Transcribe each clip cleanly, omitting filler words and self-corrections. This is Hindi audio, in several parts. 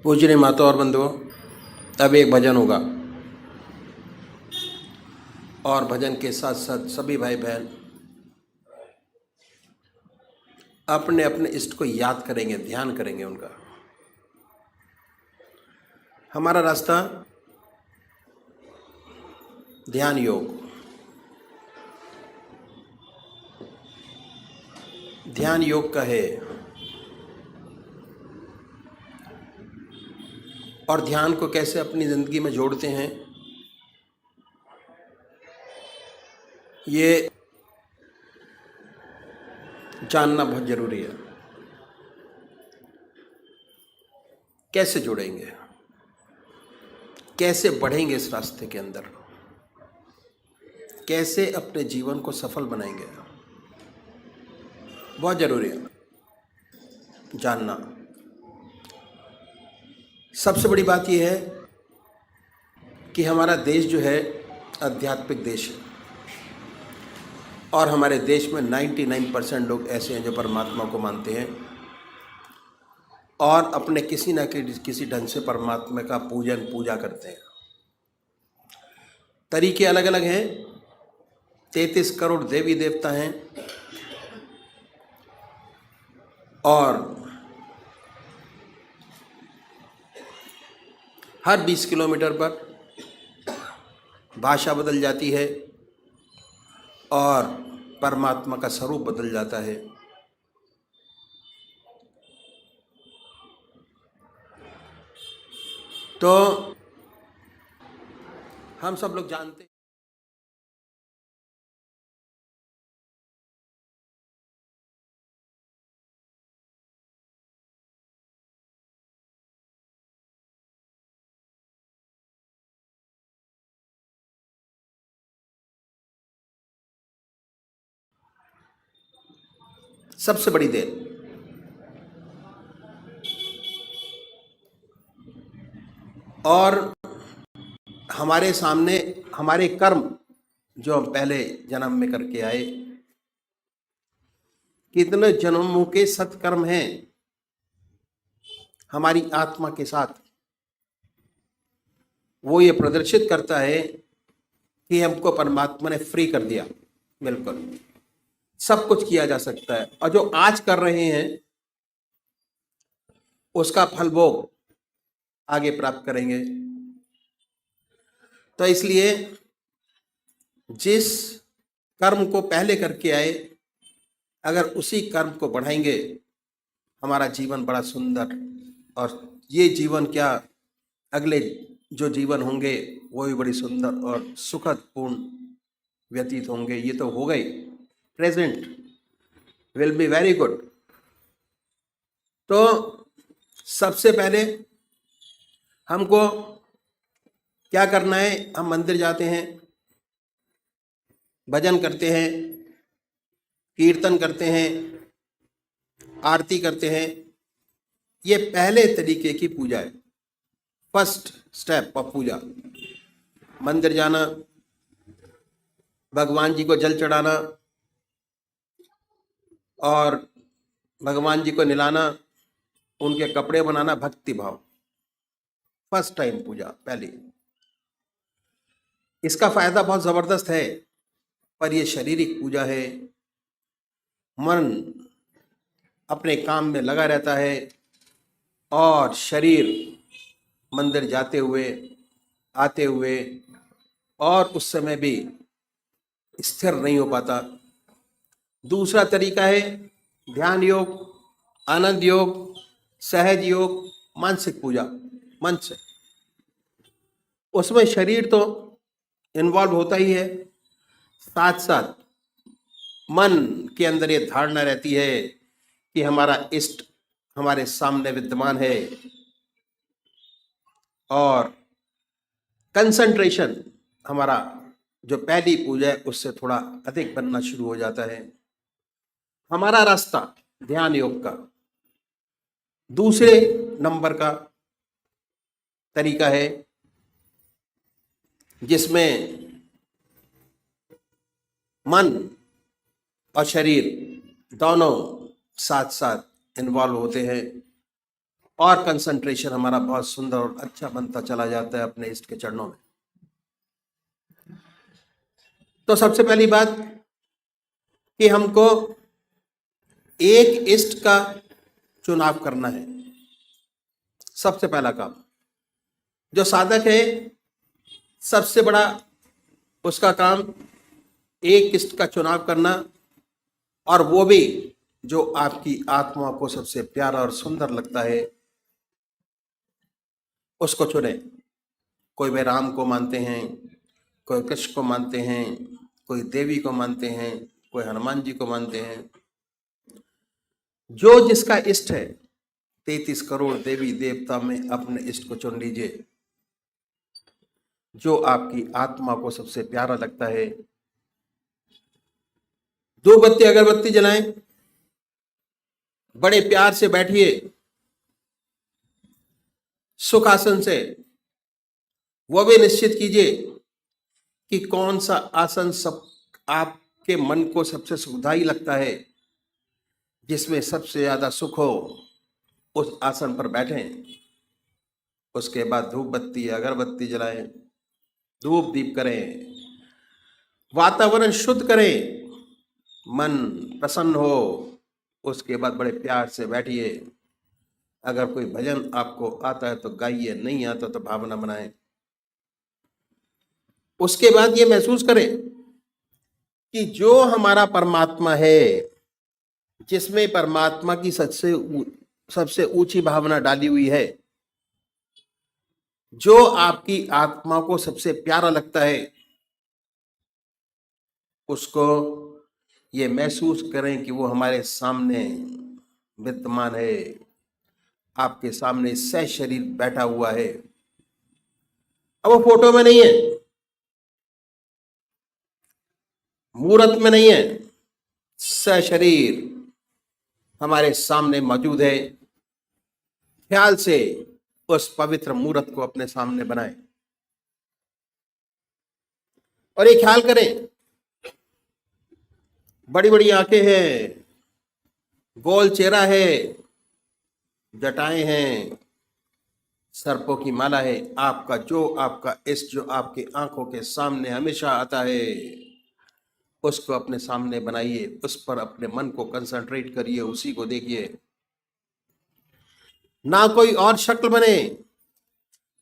पूजनीय माता और बंधुओं, अब एक भजन होगा और भजन के साथ साथ सभी भाई बहन अपने अपने इष्ट को याद करेंगे, ध्यान करेंगे उनका। हमारा रास्ता ध्यान योग, ध्यान योग का है और ध्यान को कैसे अपनी जिंदगी में जोड़ते हैं ये जानना बहुत जरूरी है। कैसे जुड़ेंगे, कैसे बढ़ेंगे इस रास्ते के अंदर, कैसे अपने जीवन को सफल बनाएंगे, बहुत जरूरी है जानना। सबसे बड़ी बात यह है कि हमारा देश जो है आध्यात्मिक देश है और हमारे देश में 99% लोग ऐसे हैं जो परमात्मा को मानते हैं और अपने किसी न किसी ढंग से परमात्मा का पूजा करते हैं। तरीके अलग अलग हैं, 33 करोड़ देवी देवता हैं और हर 20 किलोमीटर पर भाषा बदल जाती है और परमात्मा का स्वरूप बदल जाता है। तो हम सब लोग जानते हैं सबसे बड़ी देन और हमारे सामने हमारे कर्म जो हम पहले जन्म में करके आए, कितने जन्मों के सत्कर्म हैं हमारी आत्मा के साथ, वो ये प्रदर्शित करता है कि हमको परमात्मा ने फ्री कर दिया। बिल्कुल सब कुछ किया जा सकता है और जो आज कर रहे हैं उसका फल भोग आगे प्राप्त करेंगे। तो इसलिए जिस कर्म को पहले करके आए, अगर उसी कर्म को बढ़ाएंगे, हमारा जीवन बड़ा सुंदर, और ये जीवन क्या अगले जो जीवन होंगे वो भी बड़ी सुंदर और सुखद पूर्ण व्यतीत होंगे। ये तो हो गई, present will be very good. तो सबसे पहले हमको क्या करना है, हम मंदिर जाते हैं, भजन करते हैं, कीर्तन करते हैं, आरती करते हैं। ये पहले तरीके की पूजा है, फर्स्ट स्टेप ऑफ पूजा। मंदिर जाना, भगवान जी को जल चढ़ाना और भगवान जी को निलाना, उनके कपड़े बनाना, भक्ति भाव, फर्स्ट टाइम पूजा पहली। इसका फायदा बहुत जबरदस्त है, पर यह शारीरिक पूजा है। मन अपने काम में लगा रहता है और शरीर मंदिर जाते हुए आते हुए और उस समय भी स्थिर नहीं हो पाता। दूसरा तरीका है ध्यान योग, आनंद योग, सहज योग, मानसिक पूजा, मन से। उसमें शरीर तो इन्वॉल्व होता ही है, साथ साथ मन के अंदर ये धारणा रहती है कि हमारा इष्ट हमारे सामने विद्यमान है और कंसंट्रेशन हमारा जो पहली पूजा है उससे थोड़ा अधिक बनना शुरू हो जाता है। हमारा रास्ता ध्यान योग का दूसरे नंबर का तरीका है, जिसमें मन और शरीर दोनों साथ साथ इन्वॉल्व होते हैं और कंसंट्रेशन हमारा बहुत सुंदर और अच्छा बनता चला जाता है अपने इष्ट के चरणों में। तो सबसे पहली बात कि हमको एक इष्ट का चुनाव करना है। सबसे पहला काम जो साधक है, सबसे बड़ा उसका काम एक इष्ट का चुनाव करना, और वो भी जो आपकी आत्मा को सबसे प्यारा और सुंदर लगता है उसको चुने। कोई वे राम को मानते हैं, कोई कृष्ण को मानते हैं, कोई देवी को मानते हैं, कोई हनुमान जी को मानते हैं। जो जिसका इष्ट है, 33 करोड़ देवी देवता में अपने इष्ट को चुन लीजिए। जो आपकी आत्मा को सबसे प्यारा लगता है, दो बत्ती अगरबत्ती जलाएं, बड़े प्यार से बैठिए सुखासन से। वो भी निश्चित कीजिए कि कौन सा आसन सब आपके मन को सबसे सुखदायी लगता है, जिसमें सबसे ज्यादा सुख हो, उस आसन पर बैठें। उसके बाद धूप बत्ती अगरबत्ती जलाएं, धूप दीप करें, वातावरण शुद्ध करें, मन प्रसन्न हो। उसके बाद बड़े प्यार से बैठिए। अगर कोई भजन आपको आता है तो गाइए, नहीं आता तो भावना बनाएं। उसके बाद ये महसूस करें कि जो हमारा परमात्मा है, जिसमें परमात्मा की सबसे ऊंची भावना डाली हुई है, जो आपकी आत्मा को सबसे प्यारा लगता है, उसको ये महसूस करें कि वो हमारे सामने विद्यमान है, आपके सामने सशरीर बैठा हुआ है। अब वो फोटो में नहीं है, मूर्त में नहीं है, सशरीर हमारे सामने मौजूद है। ख्याल से उस पवित्र मूर्त को अपने सामने बनाएं और ये ख्याल करें, बड़ी बड़ी आंखें हैं, गोल चेहरा है, जटाएं हैं, सर्पों की माला है। आपका इष्ट जो आपकी आंखों के सामने हमेशा आता है, उसको अपने सामने बनाइए, उस पर अपने मन को कंसंट्रेट करिए, उसी को देखिए। ना कोई और शक्ल बने,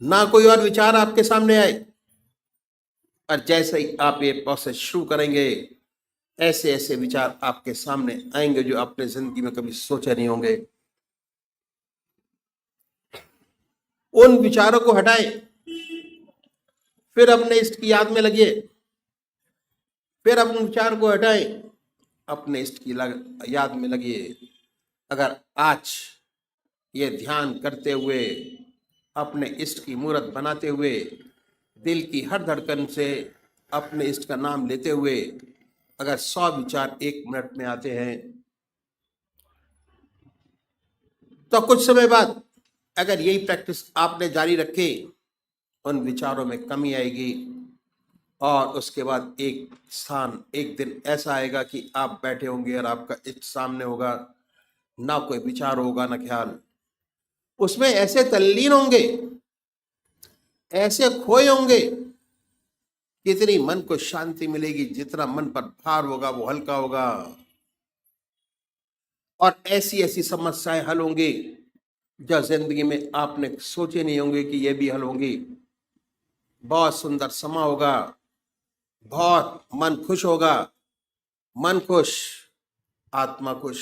ना कोई और विचार आपके सामने आए। और जैसे ही आप ये प्रोसेस शुरू करेंगे, ऐसे ऐसे विचार आपके सामने आएंगे जो आपने जिंदगी में कभी सोचे नहीं होंगे। उन विचारों को हटाएं, फिर अपने इष्ट की याद में लगिए। फिर अपने विचार को हटाएं, अपने इष्ट की याद में लगिए। अगर आज ये ध्यान करते हुए, अपने इष्ट की मूर्त बनाते हुए, दिल की हर धड़कन से अपने इष्ट का नाम लेते हुए अगर 100 विचार 1 मिनट में आते हैं, तो कुछ समय बाद अगर यही प्रैक्टिस आपने जारी रखी, उन विचारों में कमी आएगी। और उसके बाद एक दिन ऐसा आएगा कि आप बैठे होंगे और आपका इष्ट सामने होगा, ना कोई विचार होगा ना ख्याल। उसमें ऐसे तल्लीन होंगे, ऐसे खोए होंगे, कितनी मन को शांति मिलेगी, जितना मन पर भार होगा वो हल्का होगा। और ऐसी ऐसी समस्याएं हल होंगी जो जिंदगी में आपने सोचे नहीं होंगे कि ये भी हल होंगी। बहुत सुंदर समा होगा, बहुत मन खुश होगा। मन खुश, आत्मा खुश,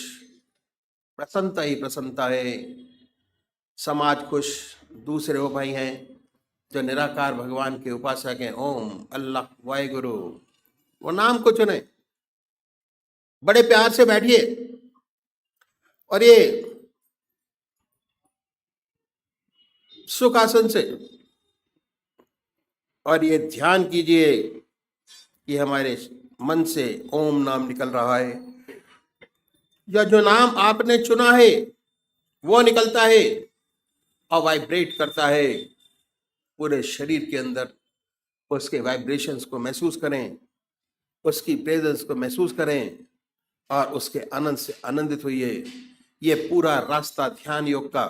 प्रसन्नता ही प्रसन्नता है। समाज खुश, दूसरे वो भाई हैं जो निराकार भगवान के उपासक हैं, ओम अल्लाह वाहेगुरु, वो नाम को चुने। बड़े प्यार से बैठिए और ये सुखासन से और ये ध्यान कीजिए कि हमारे मन से ओम नाम निकल रहा है, या जो नाम आपने चुना है वो निकलता है और वाइब्रेट करता है पूरे शरीर के अंदर। उसके वाइब्रेशंस को महसूस करें, उसकी प्रेजेंस को महसूस करें और उसके आनंद से आनंदित होइए। ये पूरा रास्ता ध्यान योग का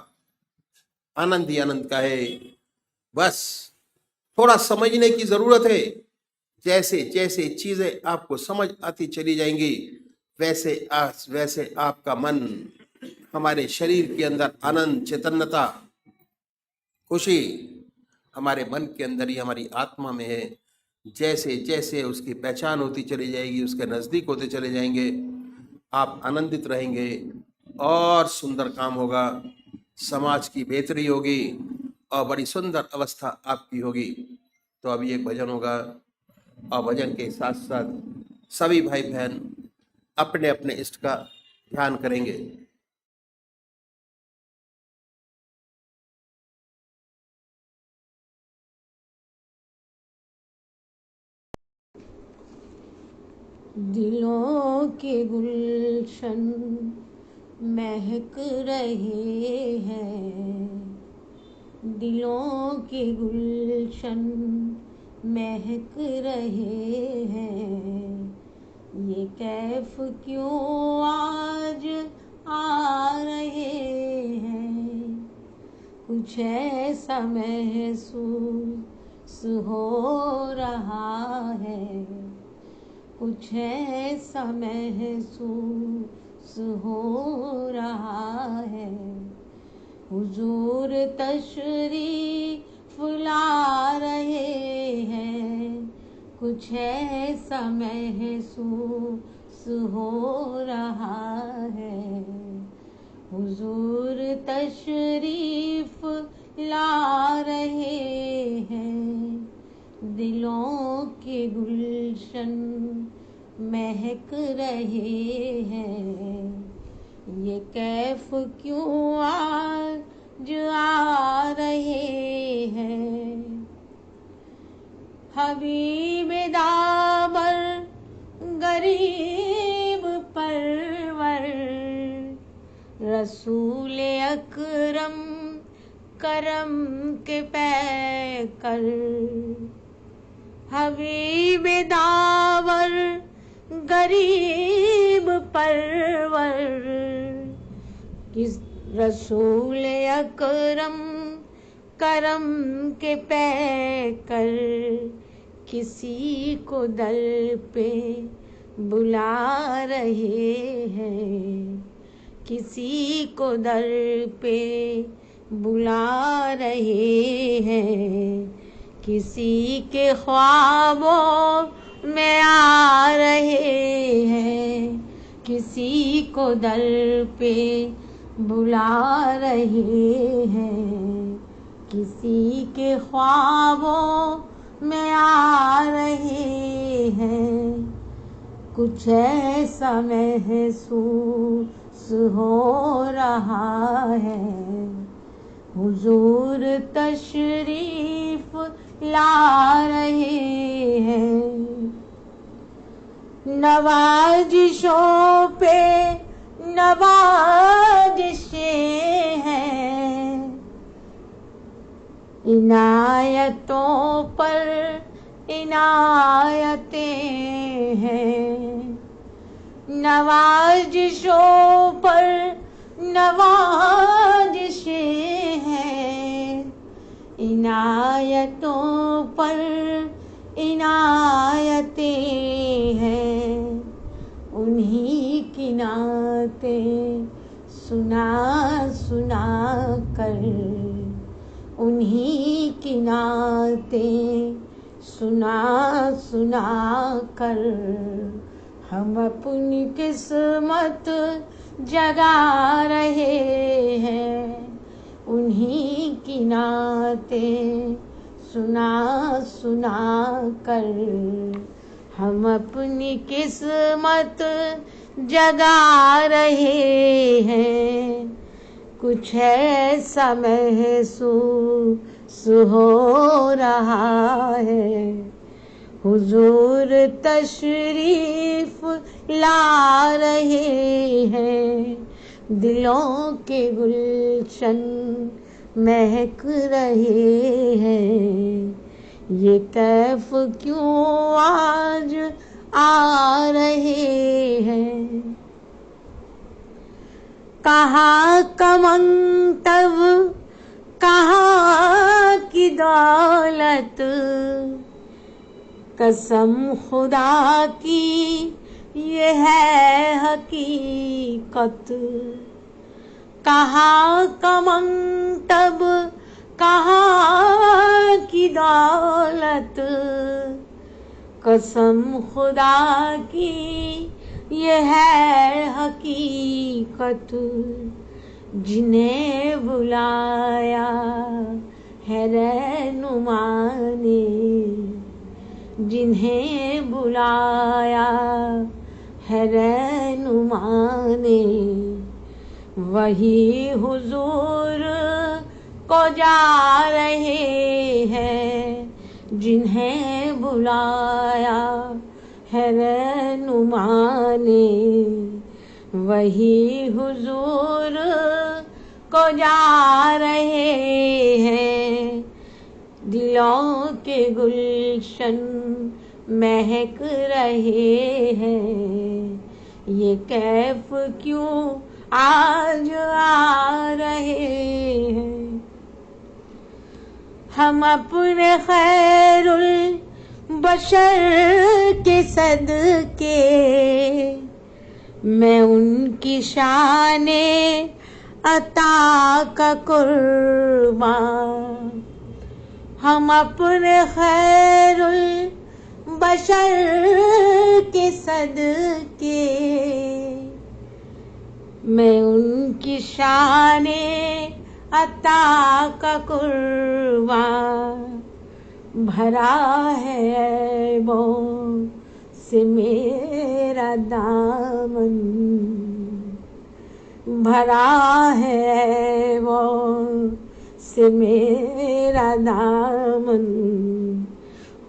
आनंद ही आनंद का है। बस थोड़ा समझने की जरूरत है। जैसे जैसे चीजें आपको समझ आती चली जाएंगी, वैसे आपका मन, हमारे शरीर के अंदर आनंद, चैतन्यता, खुशी हमारे मन के अंदर ही, हमारी आत्मा में है। जैसे जैसे उसकी पहचान होती चली जाएगी, उसके नजदीक होते चले जाएंगे, आप आनंदित रहेंगे और सुंदर काम होगा, समाज की बेहतरी होगी और बड़ी सुंदर अवस्था आपकी होगी। तो अभी एक भजन होगा और भजन के साथ साथ सभी भाई बहन अपने अपने इष्ट का ध्यान करेंगे। दिलों के गुलशन महक रहे हैं, दिलों के गुलशन महक रहे हैं। ये कैफ क्यों आज आ रहे हैं, कुछ ऐसा महसूस हो रहा है, कुछ ऐसा महसूस हो रहा है। हुजूर तशरीफ ला रहे हैं, कुछ ऐसा महसूस हो रहा है। हुजूर तशरीफ ला रहे हैं, दिलों के गुलशन महक रहे हैं। ये कैफ क्यों आज आ रहे हैं। हबीब दाबर गरीब परवर, रसूल अकरम करम के पैकर। हबीब दावर गरीब परवर, किस रसूल अकरम करम के पैकर। किसी को दर पे बुला रहे हैं, किसी को दर पे बुला रहे हैं। किसी के ख्वाबों में आ रहे हैं, किसी को दर पे बुला रहे हैं। किसी के ख्वाबों में आ रहे हैं, कुछ ऐसा महसूस हो रहा है। हुजूर तशरीफ ला रहे हैं, नवाजिशों पे नवाजिशें हैं, इनायतों पर इनायतें हैं। नवाजिशों पर नवाजिशें हैं, इनायतों पर इनायतें हैं। उन्हीं की नातें सुना सुना कर, उन्हीं की नातें सुना सुना कर हम अपनी किस्मत जगा रहे हैं। उन्हीं की नातें सुना सुना कर हम अपनी किस्मत जगा रहे हैं। कुछ ऐसा महसूस हो रहा है। हुजूर तशरीफ ला रहे हैं, दिलों के गुलशन महक रहे हैं। ये कैफ क्यों आज आ रहे हैं। कहाँ कमंग तब कहाँ की दौलत, कसम खुदा की ये है हकीकत। कहाँ का मंतब, कहाँ की दौलत, कसम खुदा की ये है हकीकत। जिन्हें बुलाया है रहनुमा ने, जिन्हें बुलाया है रहनुमा ने, वही हुजूर को जा रहे हैं। जिन्हें बुलाया है रहनुमा ने, वही हुजूर को जा रहे हैं। दिलों के गुलशन महक रहे हैं। ये कैफ क्यों आज आ रहे हैं। हम अपने खैरुल बशर के सदके, मैं उनकी शाने अता का कुर्बान। हम अपने खैरुल बशर के सदके, मैं उनकी शाने अता का कुर्बान। भरा है ऐबों से मेरा दामन, भरा है ऐबों से मेरा दामन।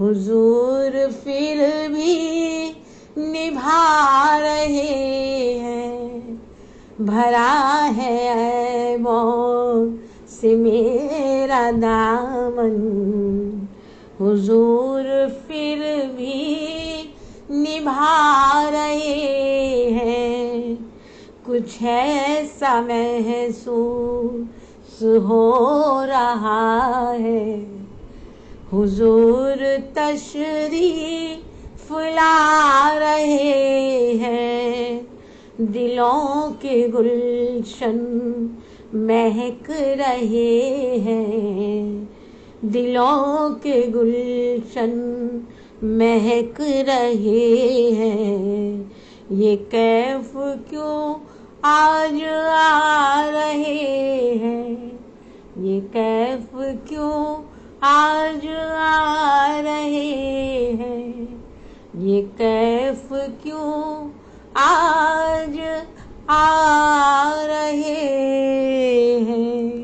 हुजूर फिर भी निभा रहे हैं। भरा है ऐबों से मेरा दामन, हुजूर फिर भी निभा रहे हैं। कुछ ऐसा महसूस हो रहा है, हुजूर तशरीफ ला रहे हैं। दिलों के गुलशन महक रहे हैं। दिलों के गुलशन महक रहे हैं। ये कैफ क्यों आज आ रहे हैं। ये कैफ क्यों आज आ रहे हैं। ये कैफ क्यों आज आ रहे हैं।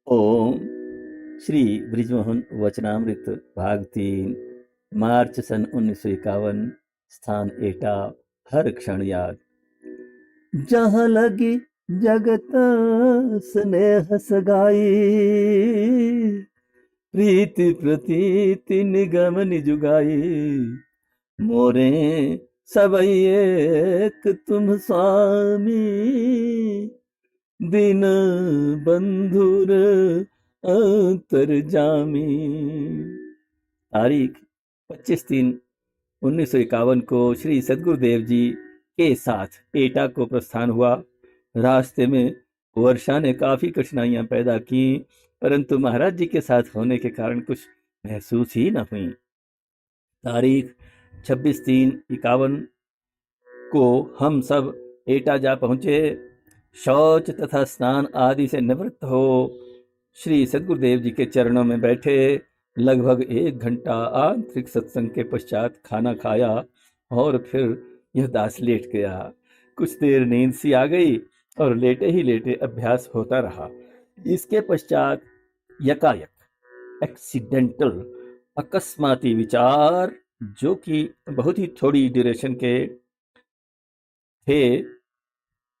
ओम श्री ब्रिजमोहन वचनामृत भाग 3 मार्च सन 1951 स्थान एटा हर क्षण याद। जहाँ लगी जगत स्नेह सगाई, प्रीति प्रतीति निगम निजुगाई, मोरे सबई एक तुम स्वामी, दीन बंधुर अंतर्जामी। तारीख 25/3/1951 को श्री सद्गुरुदेव जी के साथ एटा को प्रस्थान हुआ। रास्ते में वर्षा ने काफी कठिनाइयां पैदा की, परंतु महाराज जी के साथ होने के कारण कुछ महसूस ही न हुई। तारीख 26/3/51 को हम सब एटा जा पहुंचे। शौच तथा स्नान आदि से निवृत्त हो श्री सद्गुरुदेव जी के चरणों में बैठे। लगभग 1 घंटा आंतरिक सत्संग के पश्चात खाना खाया और फिर यह दास लेट गया। कुछ देर नींद सी आ गई और लेटे ही लेटे अभ्यास होता रहा। इसके पश्चात यकायक एक्सीडेंटल अकस्माती विचार, जो कि बहुत ही थोड़ी ड्यूरेशन के थे,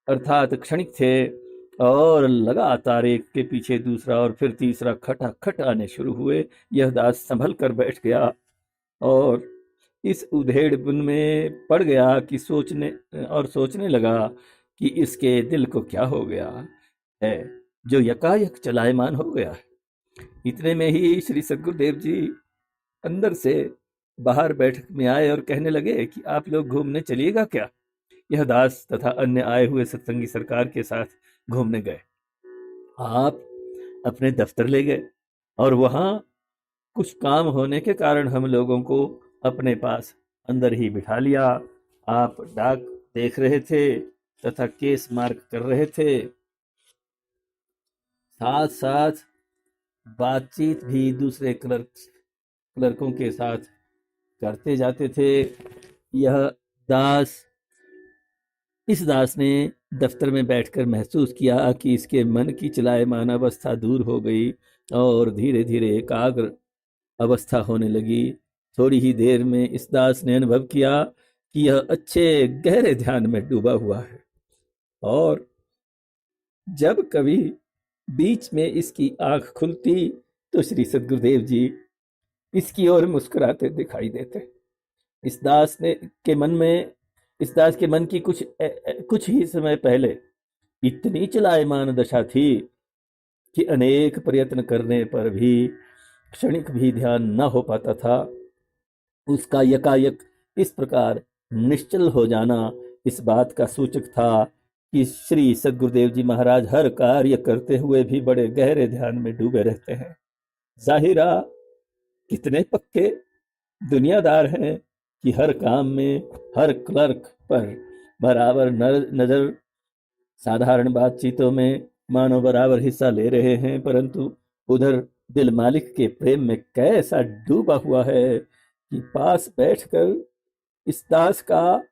अर्थात क्षणिक थे, और लगातार एक के पीछे दूसरा और फिर तीसरा खटाखट आने शुरू हुए। यह दास संभल कर बैठ गया और इस उधेड़बुन में पड़ गया कि सोचने लगा कि इसके दिल को क्या हो गया है जो यकायक चलायमान हो गया है। इतने में ही श्री सद्गुरुदेव जी अंदर से बाहर बैठक में आए और कहने लगे कि आप लोग घूमने चलिएगा क्या। यह दास तथा अन्य आए हुए सत्संगी सरकार के साथ घूमने गए। आप अपने दफ्तर ले गए और वहां कुछ काम होने के कारण हम लोगों को अपने पास अंदर ही बिठा लिया। आप डाक देख रहे थे तथा केस मार्क कर रहे थे, साथ साथ बातचीत भी दूसरे क्लर्कों के साथ करते जाते थे। इस दास ने दफ्तर में बैठकर महसूस किया कि इसके मन की चलायमान अवस्था दूर हो गई और धीरे धीरे एकाग्र अवस्था होने लगी। थोड़ी ही देर में इस दास ने अनुभव किया कि यह अच्छे गहरे ध्यान में डूबा हुआ है और जब कभी बीच में इसकी आंख खुलती तो श्री सद्गुरुदेव जी इसकी ओर मुस्कुराते दिखाई देते। इस दास के मन की कुछ ही समय पहले इतनी चलायमान दशा थी कि अनेक प्रयत्न करने पर भी क्षणिक भी ध्यान न हो पाता था। उसका यकायक इस प्रकार निश्चल हो जाना इस बात का सूचक था कि श्री सद्गुरुदेव जी महाराज हर कार्य करते हुए भी बड़े गहरे ध्यान में डूबे रहते हैं। जाहिरा कितने पक्के दुनियादार हैं कि हर काम में हर क्लर्क पर बराबर नजर, साधारण बातचीतों में मानो बराबर हिस्सा ले रहे हैं, परंतु उधर दिल मालिक के प्रेम में कैसा डूबा हुआ है कि पास बैठकर इस दास का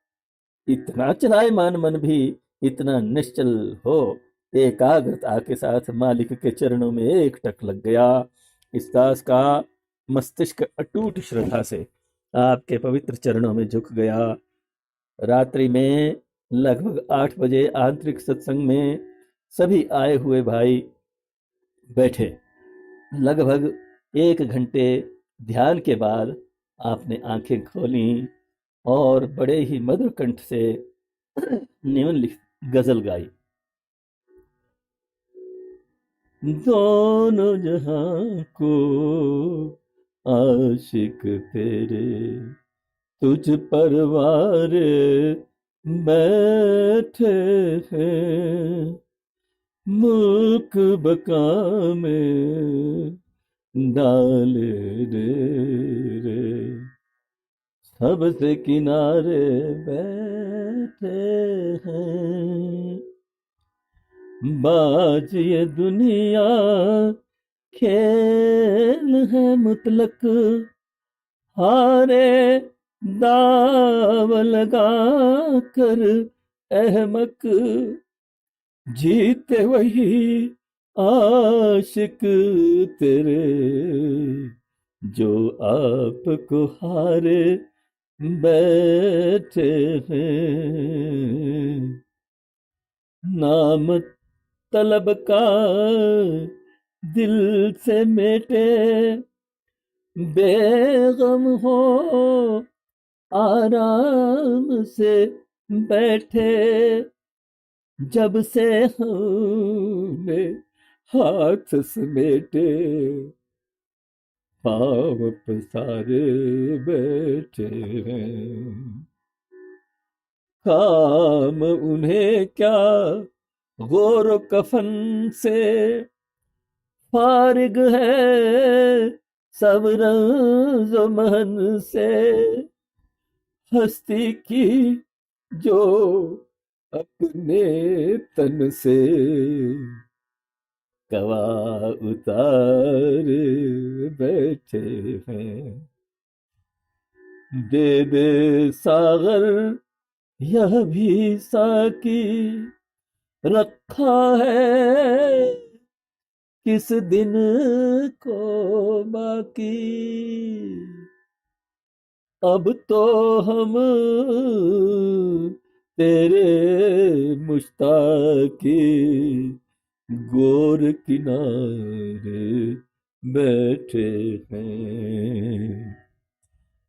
इतना चलायमान मन भी इतना निश्चल हो एकाग्रता के साथ मालिक के चरणों में एकटक लग गया। इस दास का मस्तिष्क अटूट श्रद्धा से आपके पवित्र चरणों में झुक गया। रात्रि में लगभग 8 बजे आंतरिक सत्संग में सभी आए हुए भाई बैठे। लगभग 1 घंटे ध्यान के बाद आपने आंखें खोली और बड़े ही मधुर कंठ से निम्नलिखित गजल गाई। दोनों जहां को आशिक तेरे तुझ परवार बैठे हैं, मुल्क बका में डाल रे सबसे किनारे बैठे हैं। बाज ये दुनिया खेल है मुतलक, हारे दाव लगा कर अहमक, जीते वही आशिक तेरे जो आपको हारे बैठे हैं, नाम तलब का दिल से मेटे, बेगम हो आराम से बैठे, जब से हमने हाथ समेटे, पाँव पसारे बैठे हैं। काम उन्हें क्या गौर कफन से, फारिग है सब रंज महन से, हस्ती की जो अपने तन से कवा उतार बैठे हैं। दे दे सागर यह भी साकी, रखा है किस दिन को बाकी, अब तो हम तेरे मुश्ताकी गोर किनारे बैठे हैं।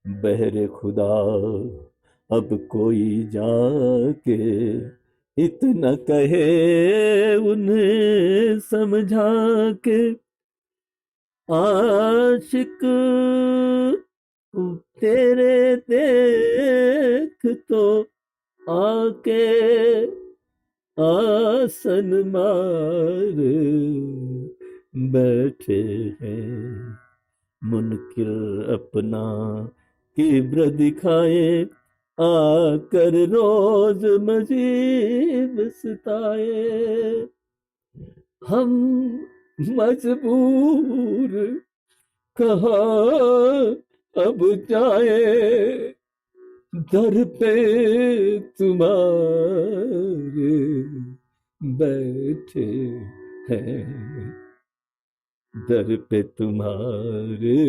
बहरे खुदा अब कोई जाके इतना कहे उन्हें समझा के, आशिक तेरे देख तो आके आसन मार बैठे हैं। मुनकिर अपना किब्र दिखाए, आकर रोज मजीब सताए, हम मजबूर कहाँ अब जाए, दर पे तुम्हारे बैठे हैं, दर पे तुम्हारे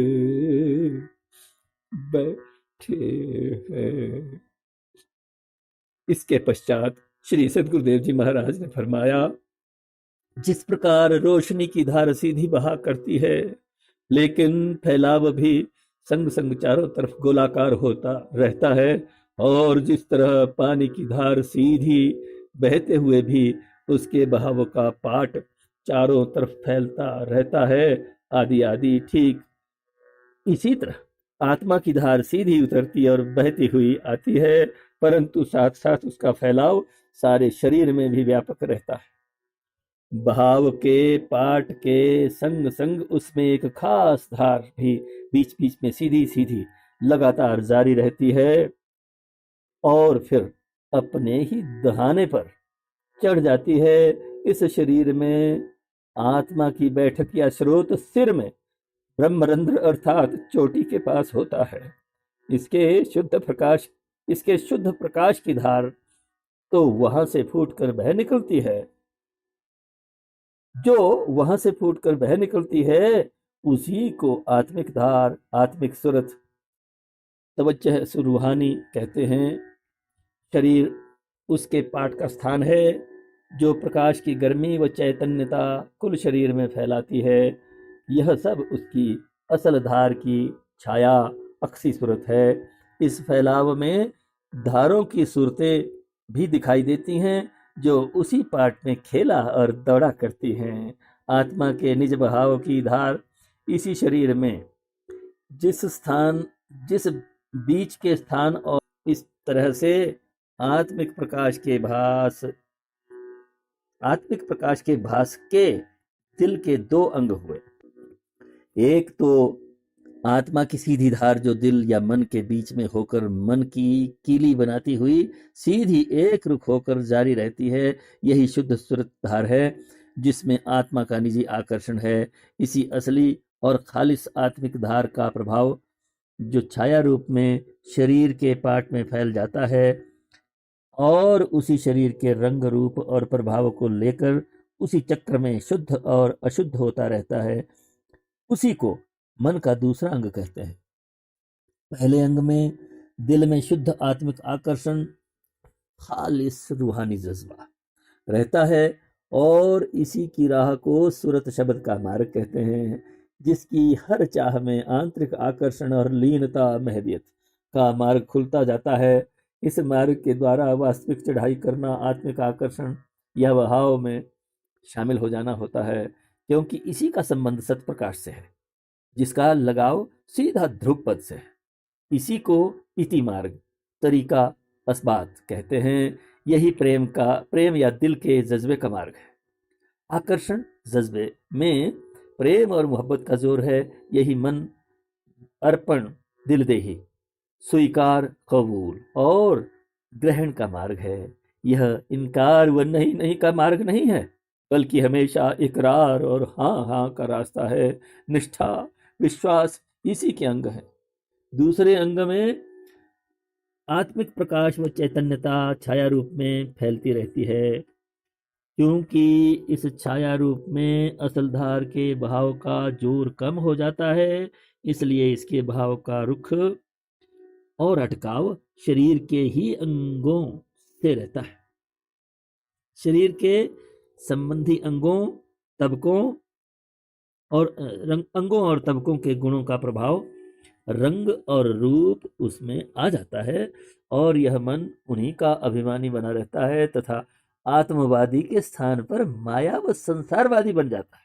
बैठे हैं। इसके पश्चात श्री सद्गुरुदेव जी महाराज ने फरमाया, जिस प्रकार रोशनी की धार सीधी बहा करती है, लेकिन फैलाव भी संग संग चारों तरफ गोलाकार होता रहता है, और जिस तरह पानी की धार सीधी बहते हुए भी उसके बहाव का पाट चारों तरफ फैलता रहता है, आदि आदि, ठीक इसी तरह आत्मा की धार सीधी उतरती और बहती हुई आती है, परंतु साथ साथ उसका फैलाव सारे शरीर में भी व्यापक रहता है। बहाव के पाट के संग संग उसमें एक खास धार भी बीच बीच में सीधी सीधी लगातार जारी रहती है, और फिर अपने ही दहाने पर चढ़ जाती है। इस शरीर में आत्मा की बैठक या स्रोत सिर में ब्रह्मरंध्र अर्थात चोटी के पास होता है। इसके शुद्ध प्रकाश की धार तो वहां से फूटकर बह निकलती है। जो वहां से फूटकर बह निकलती है उसी को आत्मिक धार, आत्मिक सूरत, तवज्जुह सुरूहानी कहते हैं। शरीर उसके पाठ का स्थान है जो प्रकाश की गर्मी व चैतन्यता कुल शरीर में फैलाती है। यह सब उसकी असल धार की छाया अक्सी सूरत है। इस फैलाव में धारों की सूरतें भी दिखाई देती हैं जो उसी पाठ में खेला और दौड़ा करती हैं। आत्मा के निज भाव की धार इसी शरीर में जिस बीच के स्थान और इस तरह से आत्मिक प्रकाश के भास के दिल के दो अंग हुए। एक तो आत्मा की सीधी धार जो दिल या मन के बीच में होकर मन की कीली बनाती हुई सीधी एक रुख होकर जारी रहती है। यही शुद्ध सूरत धार है जिसमें आत्मा का निजी आकर्षण है। इसी असली और खालिस आत्मिक धार का प्रभाव जो छाया रूप में शरीर के पाट में फैल जाता है और उसी शरीर के रंग रूप और प्रभाव को लेकर उसी चक्र में शुद्ध और अशुद्ध होता रहता है, उसी को मन का दूसरा अंग कहते हैं। पहले अंग में दिल में शुद्ध आत्मिक आकर्षण, खालिस रूहानी जज्बा रहता है और इसी की राह को सूरत शब्द का मार्ग कहते हैं, जिसकी हर चाह में आंतरिक आकर्षण और लीनता महवियत का मार्ग खुलता जाता है। इस मार्ग के द्वारा वास्तविक चढ़ाई करना आत्मिक आकर्षण या भाव में शामिल हो जाना होता है, क्योंकि इसी का संबंध सत प्रकाश से है, जिसका लगाव सीधा ध्रुव पद से है। इसी को इति मार्ग, तरीका, असबात कहते हैं। यही प्रेम या दिल के जज्बे का मार्ग है। आकर्षण जज्बे में प्रेम और मोहब्बत का जोर है। यही मन, अर्पण, दिलदेही, स्वीकार, कबूल और ग्रहण का मार्ग है। यह इनकार व नहीं नहीं का मार्ग नहीं है, बल्कि हमेशा इकरार और हाँ हाँ का रास्ता है। निष्ठा, विश्वास इसी के अंग है। दूसरे अंग में आत्मिक प्रकाश व चैतन्यता छाया रूप में फैलती रहती है, क्योंकि इस छाया रूप में असल धार के भाव का जोर कम हो जाता है, इसलिए इसके भाव का रुख और अटकाव शरीर के ही अंगों से रहता है। शरीर के संबंधी अंगों और तबकों के गुणों का प्रभाव रंग और रूप उसमें आ जाता है और यह मन उन्हीं का अभिमानी बना रहता है तथा आत्मवादी के स्थान पर माया व संसारवादी बन जाता है।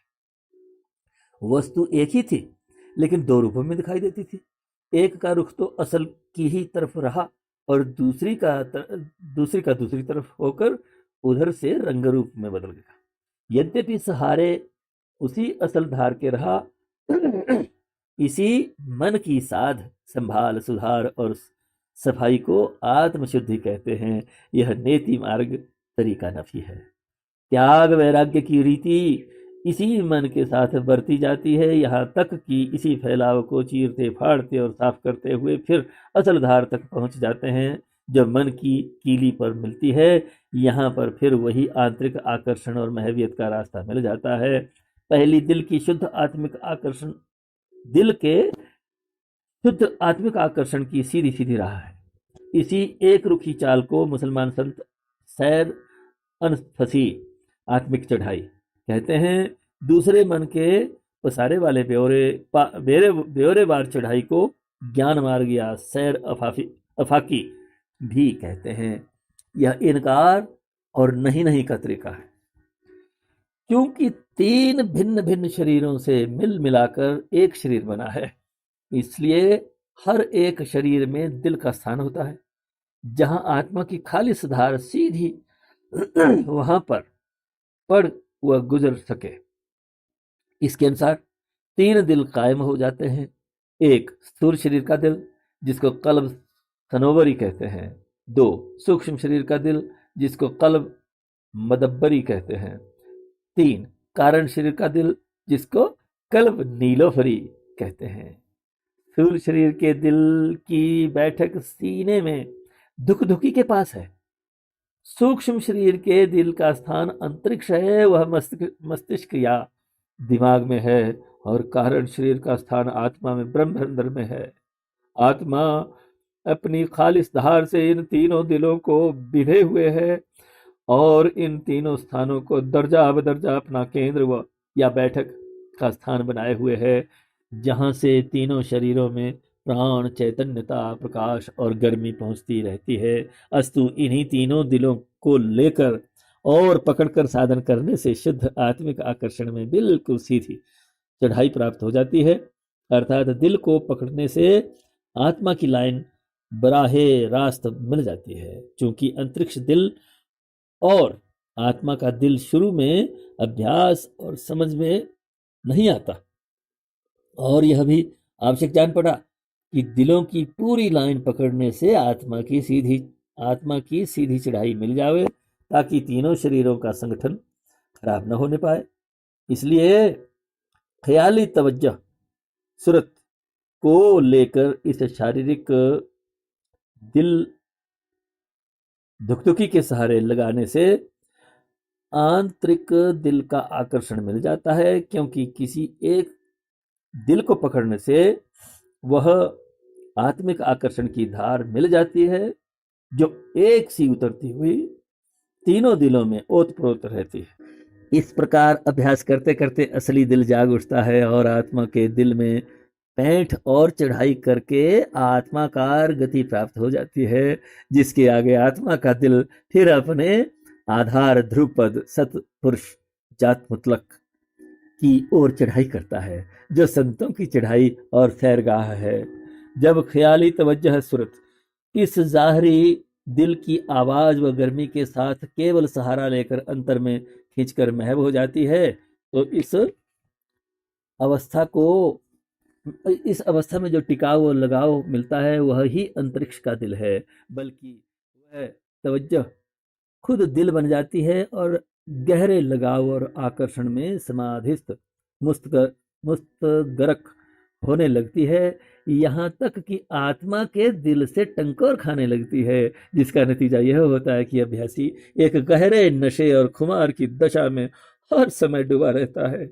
वस्तु एक ही थी, लेकिन दो रूपों में दिखाई देती थी। एक का रुख तो असल की ही तरफ रहा और दूसरी का दूसरी तरफ होकर उधर से रंग रूप में बदल गया। यद्यपि सहारे उसी असल धार के रहा, इसी मन की साध, संभाल, सुधार और सफाई को आत्मशुद्धि कहते हैं। यह नेति मार्ग, तरीका नफी है। त्याग वैराग्य की रीति इसी मन के साथ बरती जाती है, यहाँ तक कि इसी फैलाव को चीरते फाड़ते और साफ करते हुए फिर असल धार तक पहुंच जाते हैं। जब मन की कीली पर मिलती है, यहाँ पर फिर वही आंतरिक आकर्षण और महवियत का रास्ता मिल जाता है। पहली दिल के शुद्ध आत्मिक आकर्षण की सीधी सीधी राह है। इसी एक रुखी चाल को मुसलमान संत सैर अनफसी आत्मिक चढ़ाई कहते हैं। दूसरे मन के पसारे वाले ब्योरेवार चढ़ाई को ज्ञान मार्ग या सैर अफाकी भी कहते हैं। यह इनकार और नहीं नहीं का तरीका है, क्योंकि तीन भिन्न भिन्न शरीरों से मिल मिलाकर एक शरीर बना है, इसलिए हर एक शरीर में दिल का स्थान होता है। जहां आत्मा की खालिस धार सीधी वहां पर पड़ व गुजर सके, इसके अनुसार तीन दिल कायम हो जाते हैं। एक स्थूल शरीर का दिल, जिसको कल्ब सनोवरी कहते हैं। दो सूक्ष्म शरीर का दिल, जिसको कल्ब मदब्बरी कहते हैं। तीन कारण शरीर का दिल, जिसको कल्ब नीलोफरी कहते हैं। स्थूल शरीर के दिल की बैठक सीने में दुखी के पास है। सूक्ष्म शरीर के दिल का स्थान अंतरिक्ष है, वह मस्तिष्क या दिमाग में है, और कारण शरीर का स्थान आत्मा में ब्रह्मांड में है। आत्मा अपनी खालिस धार से इन तीनों दिलों को बिधे हुए है और इन तीनों स्थानों को दर्जा बदर्जा अपना केंद्र या बैठक का स्थान बनाए हुए है, जहां से तीनों शरीरों में प्राण, चैतन्यता, प्रकाश और गर्मी पहुंचती रहती है। अस्तु इन्हीं तीनों दिलों को लेकर और पकड़कर साधन करने से शुद्ध आत्मिक आकर्षण में बिल्कुल सीधी चढ़ाई प्राप्त हो जाती है। अर्थात दिल को पकड़ने से आत्मा की लाइन बराहे रास्त मिल जाती है। चूंकि अंतरिक्ष दिल और आत्मा का दिल शुरू में अभ्यास और समझ में नहीं आता, और यह भी आवश्यक जान पड़ा कि दिलों की पूरी लाइन पकड़ने से आत्मा की सीधी चढ़ाई मिल जावे, ताकि तीनों शरीरों का संगठन खराब न होने पाए। इसलिए ख्याली तवज्जो सूरत को लेकर इस शारीरिक दिल धुकधुकी के सहारे लगाने से आंतरिक दिल का आकर्षण मिल जाता है, क्योंकि किसी एक दिल को पकड़ने से वह आत्मिक आकर्षण की धार मिल जाती है, जो एक सी उतरती हुई तीनों दिलों में ओतप्रोत रहती है। इस प्रकार अभ्यास करते करते असली दिल जाग उठता है और आत्मा के दिल में पैंठ और चढ़ाई करके आत्माकार गति प्राप्त हो जाती है, जिसके आगे आत्मा का दिल फिर अपने आधार ध्रुवपद सतपुरुष जात मुतलक की ओर चढ़ाई करता है, जो संतों की चढ़ाई और सैरगाह है। जब ख्याली तवज्जह सूरत इस जाहरी दिल की आवाज व गर्मी के साथ केवल सहारा लेकर अंतर में खींचकर महव हो जाती है, तो इस अवस्था में जो टिकाव और लगाव मिलता है वह ही अंतरिक्ष का दिल है, बल्कि वह तवज्जो खुद दिल बन जाती है और गहरे लगाव और आकर्षण में समाधिस्थ मुस्तगरक होने लगती है, यहाँ तक कि आत्मा के दिल से टंकोर खाने लगती है, जिसका नतीजा यह होता है कि अभ्यासी एक गहरे नशे और खुमार की दशा में हर समय डूबा रहता है।